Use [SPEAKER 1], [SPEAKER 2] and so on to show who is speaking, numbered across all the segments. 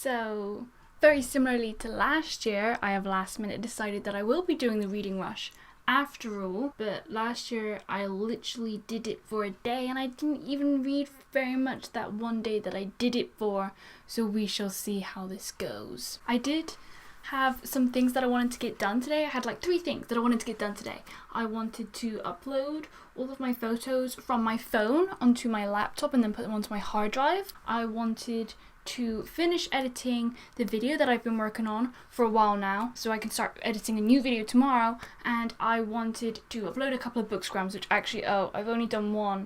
[SPEAKER 1] So, very similarly to last year, I have last minute decided that I will be doing the reading rush after all, but last year I literally did it for a day and I didn't even read very much that one day that I did it for, so we shall see how this goes. I did have some things that I wanted to get done today. I had like 3 things that I wanted to get done today. I wanted to upload all of my photos from my phone onto my laptop and then put them onto my hard drive. I wanted to finish editing the video that I've been working on for a while now, so I can start editing a new video tomorrow, and I wanted to upload a couple of bookstagrams, which actually, I've only done one.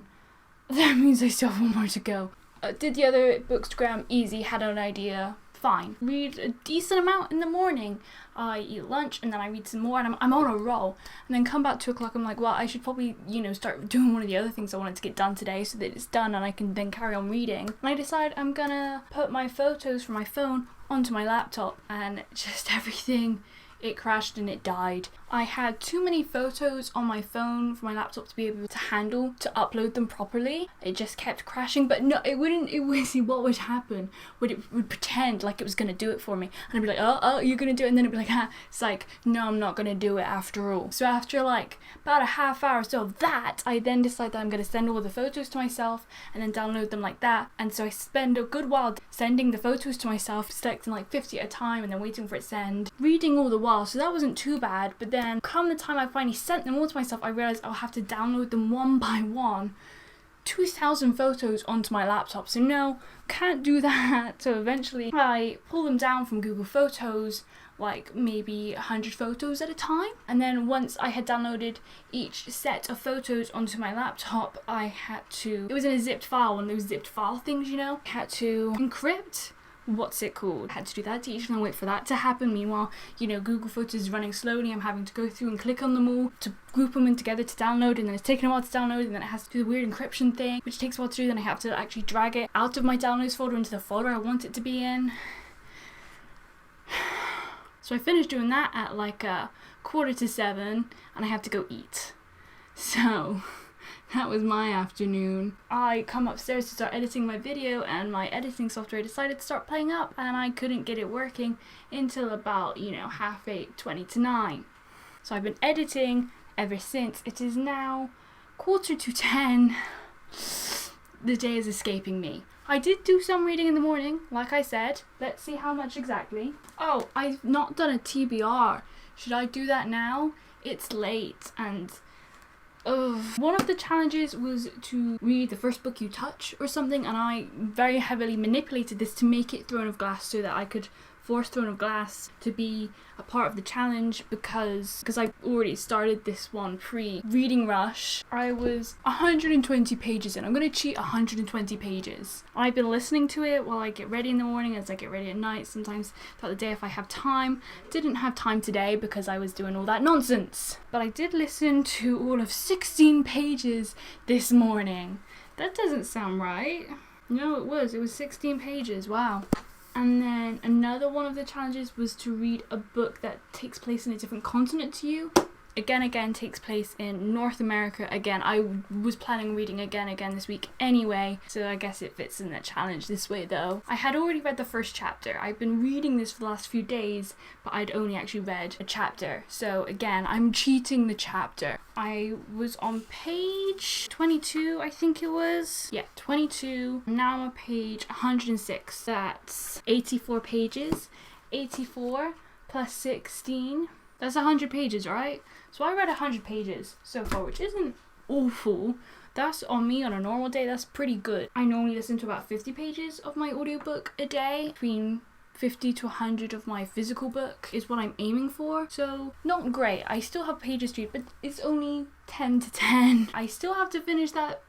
[SPEAKER 1] That means I still have one more to go. Did the other bookstagram easy, had an idea, fine. Read a decent amount in the morning. I eat lunch and then I read some more and I'm on a roll. And then come back 2 o'clock, I'm like, well, I should probably, start doing one of the other things I wanted to get done today so that it's done and I can then carry on reading. And I decide I'm gonna put my photos from my phone onto my laptop, and just everything, it crashed and it died. I had too many photos on my phone for my laptop to be able to handle to upload them properly. It just kept crashing, but no, it wouldn't. It would see what would happen. It would pretend like it was gonna do it for me, and I'd be like, oh, you're gonna do it, and then it'd be like, it's like, no, I'm not gonna do it after all. So after like about a half hour or so of that, I then decide that I'm gonna send all the photos to myself and then download them like that. And so I spend a good while sending the photos to myself, selecting like 50 at a time and then waiting for it to send, reading all the while. So that wasn't too bad, but then come the time I finally sent them all to myself, I realized I'll have to download them one by one, 2,000 photos onto my laptop. So no, can't do that. So eventually I pull them down from Google Photos, like maybe 100 photos at a time. And then once I had downloaded each set of photos onto my laptop, I had to, it was in a zipped file, one of those zipped file things, I had to encrypt. What's it called? I had to do that to each and wait for that to happen. Meanwhile, Google Photos is running slowly. I'm having to go through and click on them all to group them in together to download, and then it's taking a while to download, and then it has to do the weird encryption thing, which takes a while to do. Then I have to actually drag it out of my downloads folder into the folder I want it to be in. So I finished doing that at like 6:45, and I have to go eat. So that was my afternoon. I come upstairs to start editing my video, and my editing software decided to start playing up, and I couldn't get it working until about, 8:30, 20 to 9. So I've been editing ever since. It is now 9:45. The day is escaping me. I did do some reading in the morning, like I said. Let's see how much exactly. Oh, I've not done a TBR. Should I do that now? It's late, and one of the challenges was to read the first book you touch or something, and I very heavily manipulated this to make it Throne of Glass so that I could force Throne of Glass to be a part of the challenge, because I already started this one pre-reading rush. I was 120 pages in. I'm going to cheat 120 pages. I've been listening to it while I get ready in the morning, as I get ready at night, sometimes throughout the day if I have time. Didn't have time today because I was doing all that nonsense. But I did listen to all of 16 pages this morning. That doesn't sound right. No, it was 16 pages. Wow. And then another one of the challenges was to read a book that takes place in a different continent to you. Again takes place in North America. Again, I was planning reading again this week anyway, so I guess it fits in the challenge this way though. I had already read the first chapter. I've been reading this for the last few days, but I'd only actually read a chapter. So again, I'm cheating the chapter. I was on page 22, I think it was. Yeah, 22. Now I'm on page 106. That's 84 pages. 84 plus 16. That's 100 pages, right? So I read 100 pages so far, which isn't awful. That's on me on a normal day, that's pretty good. I normally listen to about 50 pages of my audiobook a day. Between 50 to 100 of my physical book is what I'm aiming for. So not great. I still have pages to read, but it's only 10 to 10. I still have to finish that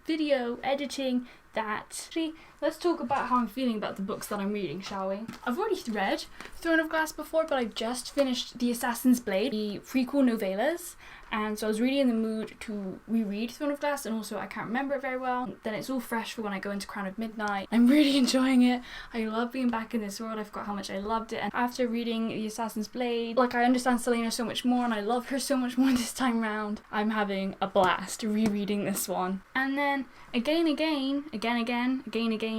[SPEAKER 1] video editing that. Actually, let's talk about how I'm feeling about the books that I'm reading, shall we? I've already read Throne of Glass before, but I've just finished The Assassin's Blade, the prequel novellas, and so I was really in the mood to reread Throne of Glass, and also I can't remember it very well. Then it's all fresh for when I go into Crown of Midnight. I'm really enjoying it. I love being back in this world. I forgot how much I loved it, and after reading The Assassin's Blade, I understand Selena so much more, and I love her so much more this time round. I'm having a blast rereading this one. And then Again,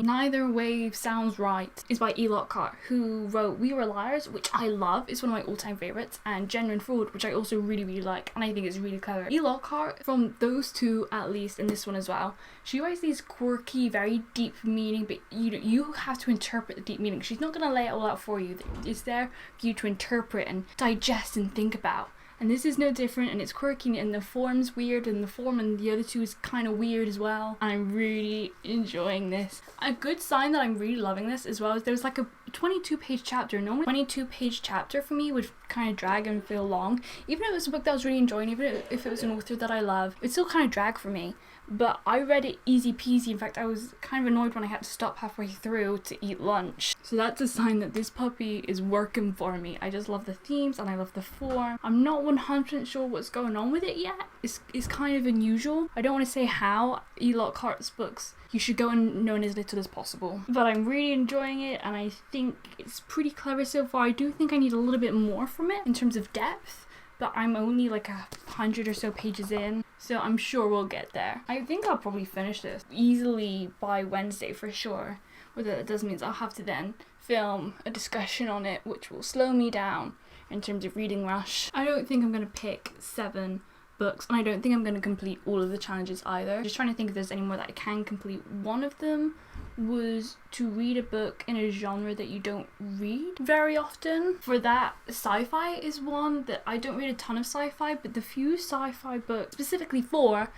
[SPEAKER 1] Neither Wave Sounds Right is by E. Lockhart, who wrote We Were Liars, which I love. It's one of my all-time favourites, and Genuine Fraud, which I also really, really like, and I think it's really clever. E. Lockhart, from those two at least, and this one as well, she writes these quirky, very deep meaning, but you have to interpret the deep meaning. She's not going to lay it all out for you. It's there for you to interpret and digest and think about. And this is no different, and it's quirky, and the form's weird, and the form and the other two is kind of weird as well. And I'm really enjoying this. A good sign that I'm really loving this as well is there's like a 22-page chapter. Normally 22-page chapter for me would kind of drag and feel long. Even if it was a book that I was really enjoying, even if it was an author that I love, it still kind of drag for me. But I read it easy peasy. In fact, I was kind of annoyed when I had to stop halfway through to eat lunch. So that's a sign that this puppy is working for me. I just love the themes and I love the form. I'm not 100% sure what's going on with it yet. It's kind of unusual. I don't want to say how. E. Lockhart's books, you should go and know as little as possible. But I'm really enjoying it, and I think it's pretty clever so far. I do think I need a little bit more from it in terms of depth, but I'm only like 100 or so pages in, so I'm sure we'll get there. I think I'll probably finish this easily by Wednesday for sure. Whether that does means I'll have to then film a discussion on it, which will slow me down in terms of reading rush. I don't think I'm going to pick 7 books, and I don't think I'm going to complete all of the challenges either. Just trying to think if there's any more that I can complete. One of them was to read a book in a genre that you don't read very often. For that, sci-fi is one that I don't read a ton of sci-fi, but the few sci-fi books, specifically 4,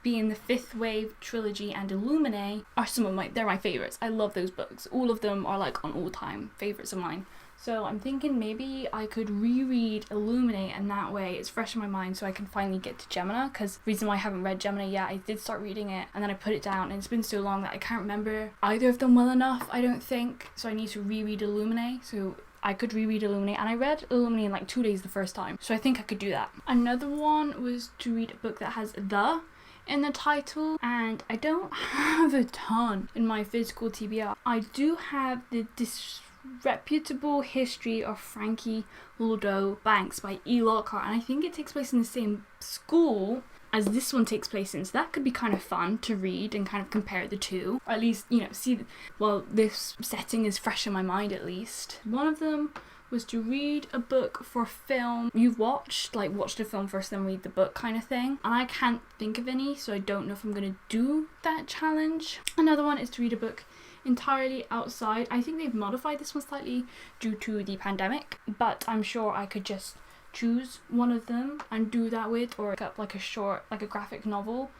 [SPEAKER 1] being the Fifth Wave trilogy and Illuminae, are they're my favourites. I love those books. All of them are like on all-time favourites of mine. So I'm thinking maybe I could reread Illuminae, and that way it's fresh in my mind so I can finally get to Gemina, because the reason why I haven't read Gemina yet, I did start reading it and then I put it down, and it's been so long that I can't remember either of them well enough, I don't think. So I need to reread Illuminae, so I could reread Illuminae, and I read Illuminae in like 2 days the first time, so I think I could do that. Another one was to read a book that has "the" in the title, and I don't have a ton in my physical TBR. I do have the Disreputable History of Frankie Lordo Banks by E. Lockhart, and I think it takes place in the same school as this one takes place in, so that could be kind of fun to read and kind of compare the two, or at least, see, well, this setting is fresh in my mind at least. One of them was to read a book for film you've watched, like watch the film first then read the book kind of thing, and I can't think of any, so I don't know if I'm going to do that challenge. Another one is to read a book entirely outside. I think they've modified this one slightly due to the pandemic, but I'm sure I could just choose one of them and do that with, or like a short, like a graphic novel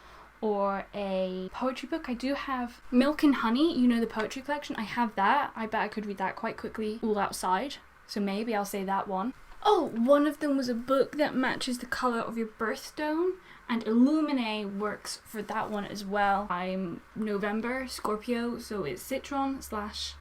[SPEAKER 1] or a poetry book. I do have Milk and Honey, the poetry collection. I have that. I bet I could read that quite quickly all outside, so maybe I'll say that one. Oh, one of them was a book that matches the colour of your birthstone, and Illuminae works for that one as well. I'm November, Scorpio, so it's citrine slash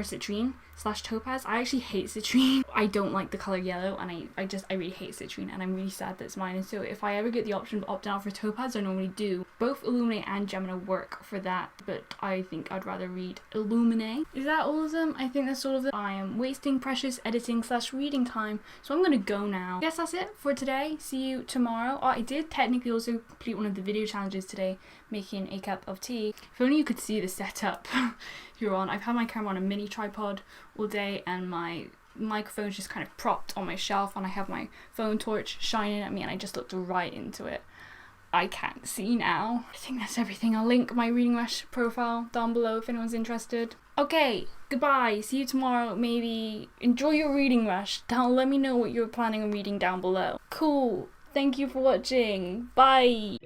[SPEAKER 1] topaz. I actually hate citrine. I don't like the colour yellow, and I really hate citrine, and I'm really sad that's mine. And so if I ever get the option of opting out for topaz, I normally do. Both Illuminae and Gemina work for that, but I think I'd rather read Illuminae. Is that all of them? I think that's all of them. I am wasting precious editing / reading time, so I'm gonna go now. I guess that's it for today. See you tomorrow. Oh, I did technically also complete one of the video challenges today, making a cup of tea. If only you could see the setup you're on. I've had my camera on a mini tripod all day, and my microphone's just kind of propped on my shelf, and I have my phone torch shining at me, and I just looked right into it. I can't see now. I think that's everything. I'll link my Reading Rush profile down below if anyone's interested. Okay, goodbye. See you tomorrow. Maybe enjoy your reading rush. Let me know what you're planning on reading down below. Cool. Thank you for watching. Bye.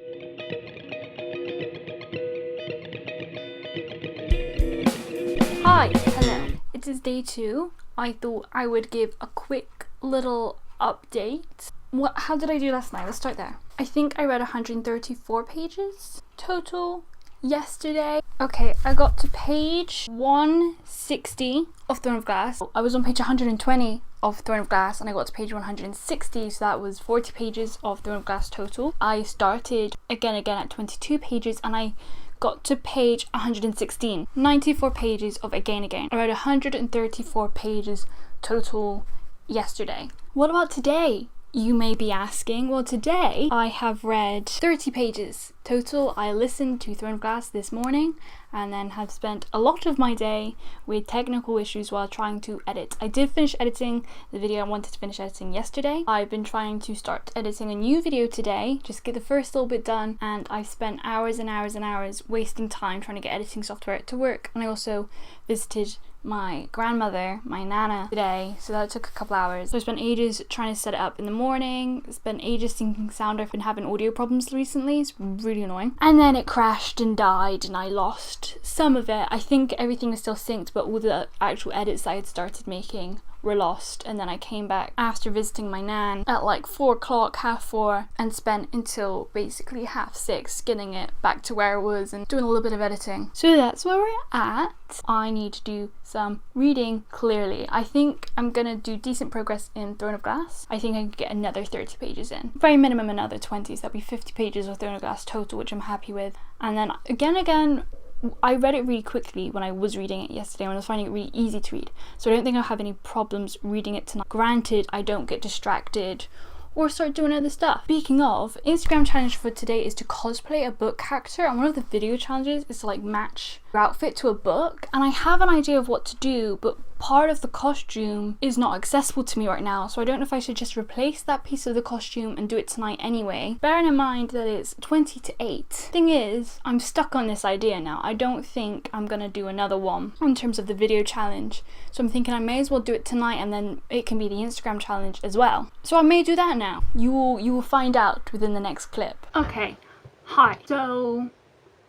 [SPEAKER 1] Hi, hello. It is day 2. I thought I would give a quick little update. How did I do last night? Let's start there. I think I read 134 pages total yesterday. Okay, I got to page 160 of Throne of Glass. I was on page 120 of Throne of Glass, and I got to page 160, so that was 40 pages of Throne of Glass total. I started again at 22 pages, and I got to page 116. 94 pages of Again. I read 134 pages total yesterday. What about today? You may be asking, well, today I have read 30 pages total. I listened to Throne of Glass this morning and then have spent a lot of my day with technical issues while trying to edit. I did finish editing the video I wanted to finish editing yesterday. I've been trying to start editing a new video today, just get the first little bit done, and I've spent hours and hours and hours wasting time trying to get editing software to work. And I also visited my grandmother, my nana, today, so that took a couple hours. So I spent ages trying to set it up in the morning, spent ages syncing sound. I've been having audio problems recently, it's really annoying. And then it crashed and died and I lost some of it. I think everything was still synced, but all the actual edits I had started making were lost. And then I came back after visiting my nan at like 4 o'clock, half 4, and spent until basically half 6 getting it back to where it was and doing a little bit of editing. So that's where we're at. I need to do some reading, clearly. I think I'm gonna do decent progress in Throne of Glass. I think I could get another 30 pages in. Very minimum another 20, so that'll be 50 pages of Throne of Glass total, which I'm happy with. And then again, I read it really quickly when I was reading it yesterday, when I was finding it really easy to read. So I don't think I'll have any problems reading it tonight. Granted, I don't get distracted or start doing other stuff. Speaking of, Instagram challenge for today is to cosplay a book character, and one of the video challenges is to like match your outfit to a book. And I have an idea of what to do, but part of the costume is not accessible to me right now, so I don't know if I should just replace that piece of the costume and do it tonight anyway, bearing in mind that it's 20 to 8. Thing is, I'm stuck on this idea now. I don't think I'm gonna do another one in terms of the video challenge, so I'm thinking I may as well do it tonight and then it can be the Instagram challenge as well. So I may do that now. You will find out within the next clip. Okay, hi. So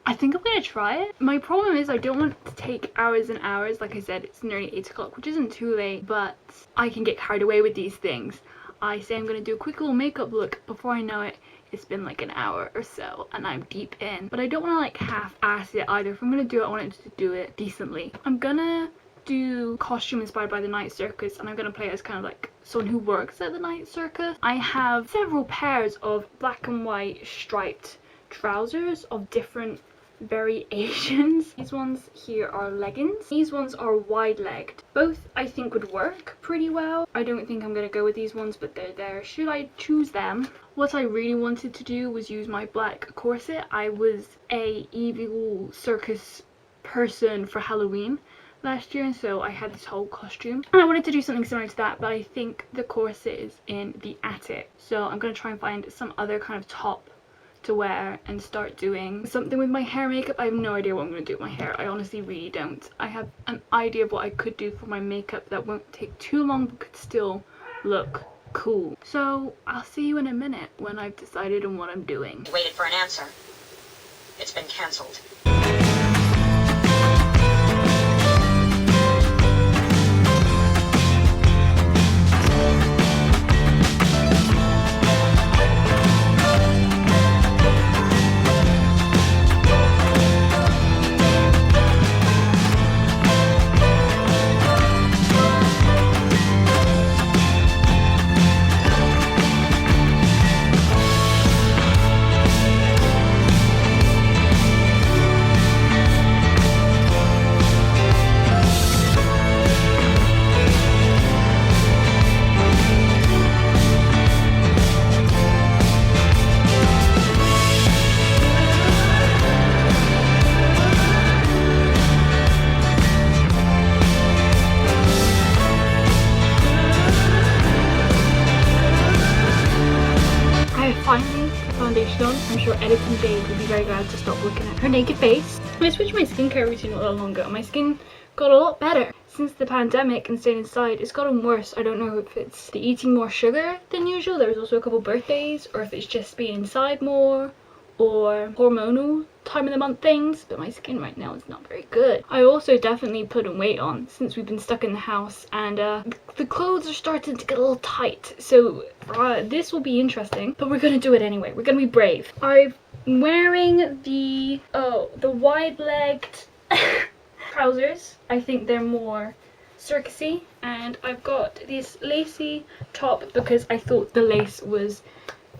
[SPEAKER 1] I think I'm gonna try it. My problem is I don't want it to take hours and hours. Like I said, it's nearly 8 o'clock, which isn't too late, but I can get carried away with these things. I say I'm gonna do a quick little makeup look. Before I know it, it's been like an hour or so and I'm deep in. But I don't want to like half-ass it either. If I'm gonna do it, I want it to do it decently. I'm gonna do costume inspired by the night circus, and I'm gonna play as kind of like someone who works at the night circus. I have several pairs of black and white striped trousers of different variations. These ones here are leggings. These ones are wide-legged. Both I think would work pretty well. I don't think I'm gonna go with these ones, but they're there should I choose them. What I really wanted to do was use my black corset. I was a evil circus person for Halloween last year, and so I had this whole costume and I wanted to do something similar to that, but I think the corset is in the attic, so I'm gonna try and find some other kind of top to wear and start doing something with my hair makeup. I have no idea what I'm going to do with my hair. I honestly really don't. I have an idea of what I could do for my makeup that won't take too long but could still look cool. So I'll see you in a minute when I've decided on what I'm doing.
[SPEAKER 2] Waited for an answer. It's been cancelled.
[SPEAKER 1] Finally, the foundation on. I'm sure editing Jade would be very glad to stop looking at her naked face. I switched my skincare routine not that long ago. My skin got a lot better. Since the pandemic and staying inside, it's gotten worse. I don't know if it's the eating more sugar than usual. There was also a couple birthdays, or if it's just being inside more, or hormonal time of the month things, but my skin right now is not very good. I also definitely put on weight on since we've been stuck in the house, and the clothes are starting to get a little tight, so this will be interesting, but we're gonna do it anyway. We're gonna be brave. I'm wearing the wide-legged trousers. I think they're more circusy, and I've got this lacy top because I thought the lace was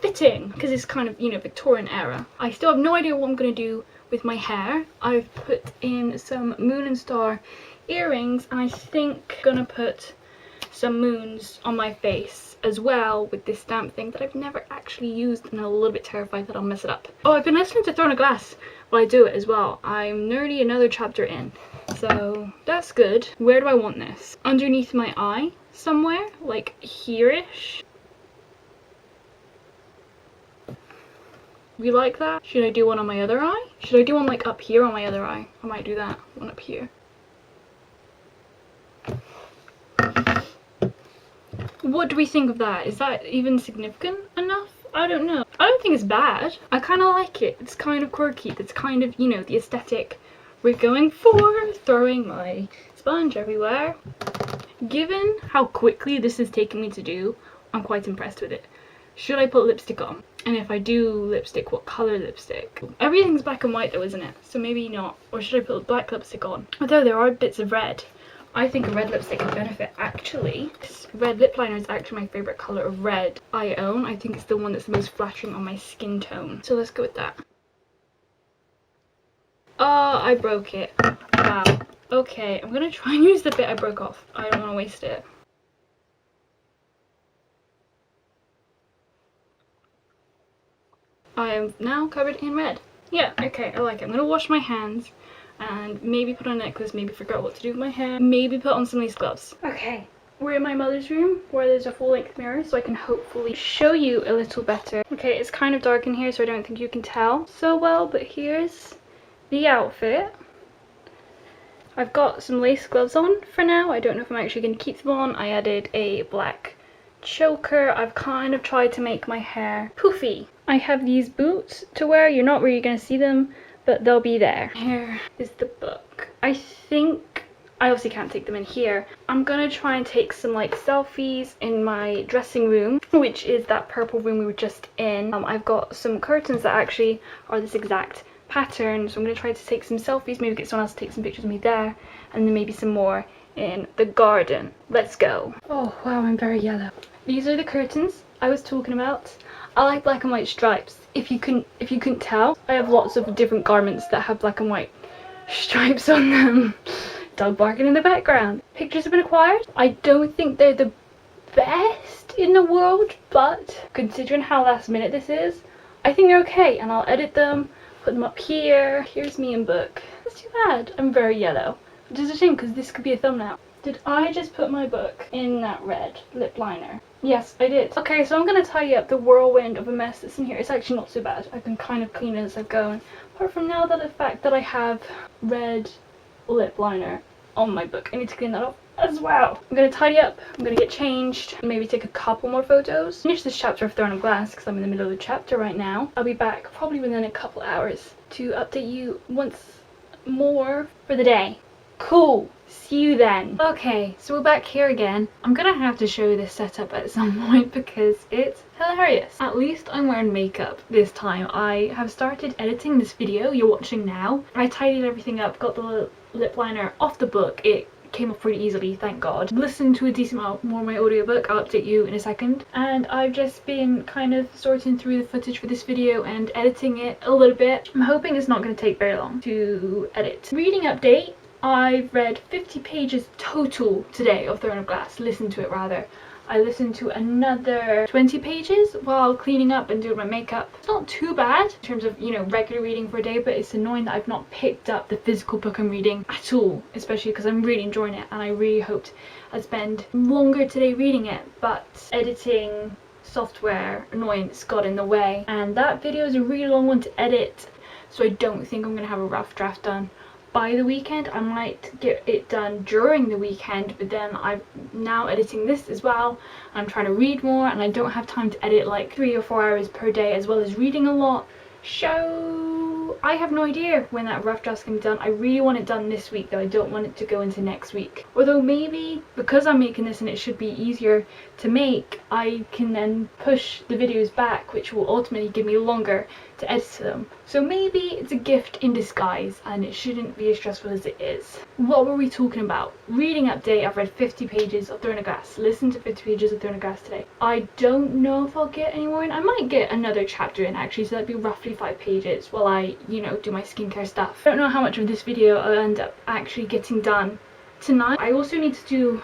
[SPEAKER 1] fitting because it's kind of, you know, Victorian era. I still have no idea what I'm gonna do with my hair. I've put in some moon and star earrings, and I think I'm gonna put some moons on my face as well with this stamp thing that I've never actually used, and I'm a little bit terrified that I'll mess it up. Oh, I've been listening to Throne of Glass while I do it as well. I'm nearly another chapter in, so that's good. Where do I want this? Underneath my eye somewhere, like here-ish. You like that? Should I do one on my other eye? Should I do one like up here on my other eye? I might do that. One up here. What do we think of that? Is that even significant enough? I don't know. I don't think it's bad. I kind of like it. It's kind of quirky. That's kind of, you know, the aesthetic we're going for. Throwing my sponge everywhere. Given how quickly this is taking me to do, I'm quite impressed with it. Should I put lipstick on? And if I do lipstick, what colour lipstick? Everything's black and white though, isn't it? So maybe not. Or should I put black lipstick on? Although there are bits of red. I think a red lipstick would benefit actually. This red lip liner is actually my favourite colour of red I own. I think it's the one that's the most flattering on my skin tone. So let's go with that. Oh, I broke it. Wow. Okay, I'm gonna try and use the bit I broke off. I don't want to waste it. I am now covered in red. Yeah, okay, I like it. I'm gonna wash my hands and maybe put on a necklace, maybe figure out what to do with my hair, maybe put on some of these gloves. Okay, we're in my mother's room where there's a full-length mirror so I can hopefully show you a little better. Okay, it's kind of dark in here so I don't think you can tell so well, but here's the outfit. I've got some lace gloves on for now. I don't know if I'm actually going to keep them on. I added a black choker. I've kind of tried to make my hair poofy. I have these boots to wear. You're not really going to see them, but they'll be there. Here is the book. I think I obviously can't take them in here. I'm gonna try and take some like selfies in my dressing room, which is that purple room we were just in. I've got some curtains that actually are this exact pattern, so I'm gonna try to take some selfies, maybe get someone else to take some pictures of me there, and then maybe some more in the garden. Let's go. Oh wow, I'm very yellow. These are the curtains I was talking about. I like black and white stripes. If you couldn't tell, I have lots of different garments that have black and white stripes on them. Dog barking in the background. Pictures have been acquired. I don't think they're the best in the world, but considering how last minute this is, I think they're okay, and I'll edit them, put them up here. Here's me in book. That's too bad. I'm very yellow, which is a shame because this could be a thumbnail. Did I just put my book in that red lip liner? Yes, I did. Okay, so I'm going to tidy up the whirlwind of a mess that's in here. It's actually not so bad. I can kind of clean it as I go. And apart from now, the fact that I have red lip liner on my book, I need to clean that up as well. I'm going to tidy up. I'm going to get changed. Maybe take a couple more photos. Finish this chapter of Throne of Glass because I'm in the middle of the chapter right now. I'll be back probably within a couple hours to update you once more for the day. Cool. See you then. Okay, so we're back here again. I'm gonna have to show you this setup at some point because it's hilarious. At least I'm wearing makeup this time. I have started editing this video you're watching now. I tidied everything up, got the lip liner off the book. It came up pretty easily, thank God. Listened to a decent amount more of my audiobook. I'll update you in a second. And I've just been kind of sorting through the footage for this video and editing it a little bit. I'm hoping it's not going to take very long to edit. Reading update. I've read 50 pages total today of Throne of Glass. Listened to it rather. I listened to another 20 pages while cleaning up and doing my makeup. It's not too bad in terms of, you know, regular reading for a day, but it's annoying that I've not picked up the physical book I'm reading at all, especially because I'm really enjoying it and I really hoped I'd spend longer today reading it, but editing software annoyance got in the way, and that video is a really long one to edit, so I don't think I'm going to have a rough draft done by the weekend. I might get it done during the weekend, but then I'm now editing this as well. I'm trying to read more and I don't have time to edit like 3 or 4 hours per day as well as reading a lot. So I have no idea when that rough draft's gonna be done. I really want it done this week though. I don't want it to go into next week. Although maybe because I'm making this and it should be easier to make, I can then push the videos back, which will ultimately give me longer to edit them. So maybe it's a gift in disguise and it shouldn't be as stressful as it is. What were we talking about? Reading update. I've read 50 pages of Throne of Glass. Listened to 50 pages of Throne of Glass today. I don't know if I'll get any more in. I might get another chapter in actually, so that'd be roughly 5 pages while I, you know, do my skincare stuff. I don't know how much of this video I'll end up actually getting done tonight. I also need to do,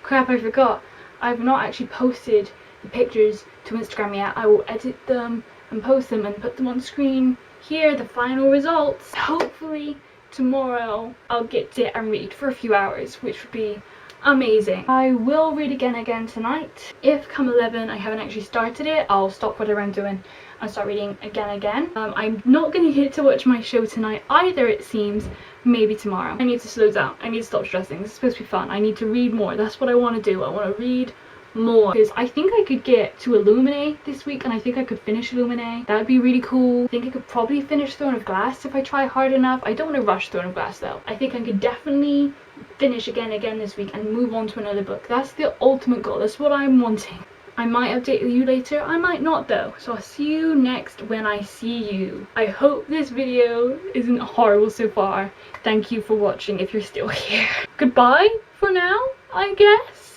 [SPEAKER 1] crap, I forgot. I've not actually posted the pictures to Instagram yet. I will edit them and post them and put them on screen. Here are the final results. Hopefully tomorrow I'll get to it and read for a few hours, which would be amazing. I will read again tonight. If come 11 I haven't actually started it, I'll stop whatever I'm doing and start reading again. I'm not gonna get to watch my show tonight either, it seems. Maybe tomorrow. I need to slow down. I need to stop stressing. This is supposed to be fun. I need to read more. That's what I want to do. I want to read more, because I think I could get to Illuminae this week, and I think I could finish Illuminae. That would be really cool. I think I could probably finish Throne of Glass if I try hard enough. I don't want to rush Throne of Glass though. I think I could definitely finish again this week and move on to another book. That's the ultimate goal. That's what I'm wanting. I might update you later, I might not though. So I'll see you next when I see you. I hope this video isn't horrible so far. Thank you for watching if you're still here. Goodbye for now, I guess.